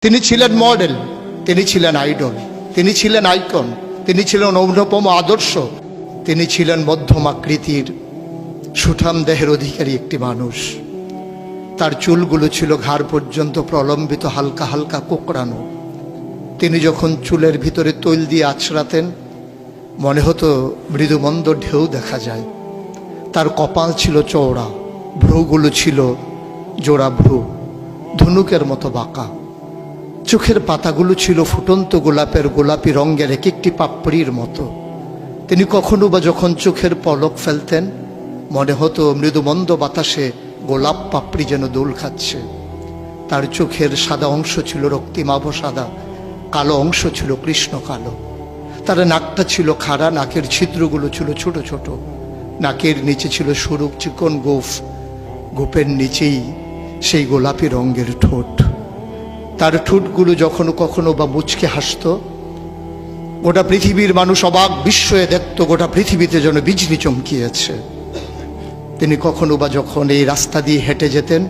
তিনি ছিলেন মডেল, তিনি ছিলেন আইডল, তিনি ছিলেন আইকন, তিনি ছিলেন অনুপম আদর্শ। তিনি ছিলেন মধ্যম আকৃতির সুঠাম দেহের অধিকারী একটি মানুষ। তার চুলগুলো ছিল ঘাড় পর্যন্ত প্রলম্বিত, হালকা হালকা কোঁকড়ানো। তিনি যখন চুলের ভিতরে তৈল দিয়ে আছড়াতেন মনে হতো মৃদুমন্দ ঢেউ দেখা যায়। তার কপাল ছিল চওড়া, ভ্রুগুলো ছিল জোড়া ভ্রু, ধনুকের মতো বাঁকা। চোখের পাতাগুলো ছিল ফুটন্ত গোলাপের গোলাপি রঙের এক একটি পাপড়ির মতো। তিনি কখনো বা যখন চোখের পলক ফেলতেন মনে হতো মৃদুমন্দ বাতাসে গোলাপ পাপড়ি যেন দোল খাচ্ছে। তার চোখের সাদা অংশ ছিল রক্তিমাভ সাদা, কালো অংশ ছিল কৃষ্ণ কালো। তার নাকটা ছিল খাড়া, নাকের ছিদ্রগুলো ছিল ছোট ছোট। নাকের নিচে ছিল সরু চিকন গোঁফ, গোঁফের নিচেই সেই গোলাপি রঙের ঠোঁট। তার ঠোঁটগুলো যখনো কখনো বা মুচকে হাসত, গোটা পৃথিবীর মানুষ অবাক বিস্ময়ে দেখত গোটা পৃথিবীতে যেন বিজলি চমকিয়েছে। তিনি কখনো বা যখন এই রাস্তা দিয়ে হেঁটে যেতেন,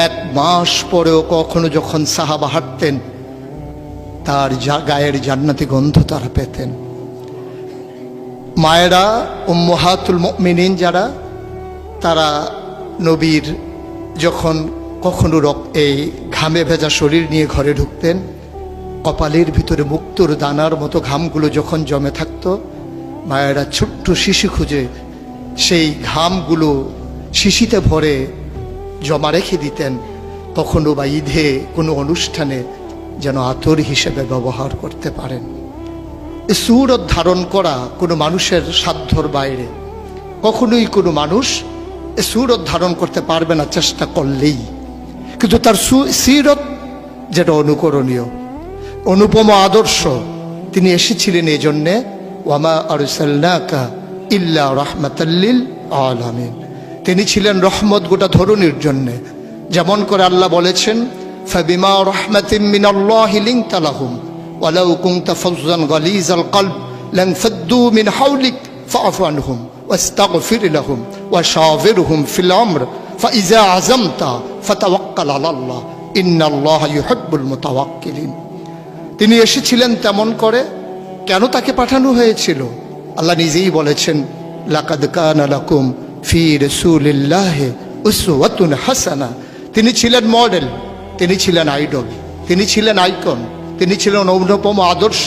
1 মাস পরেও কখনো যখন সাহাবা হাঁটতেন তার গায়ের জান্নাতি গন্ধ তারা পেতেন। মায়েরা উম্মাহাতুল মুমিনিন যারা, তারা নবীর যখন কখনো এই ঘামে ভেজা শরীর নিয়ে ঘরে ঢুকতেন, কপালের ভিতরে মুক্তোর দানার মতো ঘামগুলো যখন জমে থাকতো, মায়েরা ছোট্ট শিশি খুঁজে সেই ঘামগুলো শিশিতে ভরে জমা রেখে দিতেন, কখনো বা ঈদে কোনো অনুষ্ঠানে যেন আতর হিসেবে ব্যবহার করতে পারেন। এই সুরত ধারণ করা কোনো মানুষের সাধ্যর বাইরে। কখনোই কোনো মানুষ এ সুরত ধারণ করতে পারবে না চেষ্টা করলেই। কিন্তু তার সিরত যেটা অনুকরণীয়, অনুপম আদর্শ। তিনি এসেছিলেন এই জন্যে, ওয়ামা আরসালনাকা ইল্লা রাহমাতাল লিল আলামিন। তিনি ছিলেন রহমত গোটা ধরনীর জন্যে। যেমন করে আল্লাহ বলেছেন, ফাবিমা রাহমাতিন মিনাল্লাহি লিনতা লাহুম ওয়ালাউ কুনতা ফাজ্জান গালিজাল কলব লানফাদ্দু মিন হাওলিক ফাআফু আনহুম ওয়াস্তাগফির লাহুম ওয়াশাওিরহুম ফিল আমর ফাইজা আযামতা ফাতাওয়াক্কাল আলাল্লাহ ইন্নাল্লাহা ইউহিব্বুল মুতাওয়াক্কিলিন। তিনি এসেছিলেন তেমন করে। কেন তাকে পাঠানো হয়েছিল? আল্লাহ নিজেই বলেছেন, লাকাদ কানা লাকুম ফি রাসূলিল্লাহি উসওয়াতুন হাসানা। তিনি ছিলেন মডেল, তিনি ছিলেন আইডল, তিনি ছিলেন আইকন, তিনি ছিলেন অনুপম আদর্শ।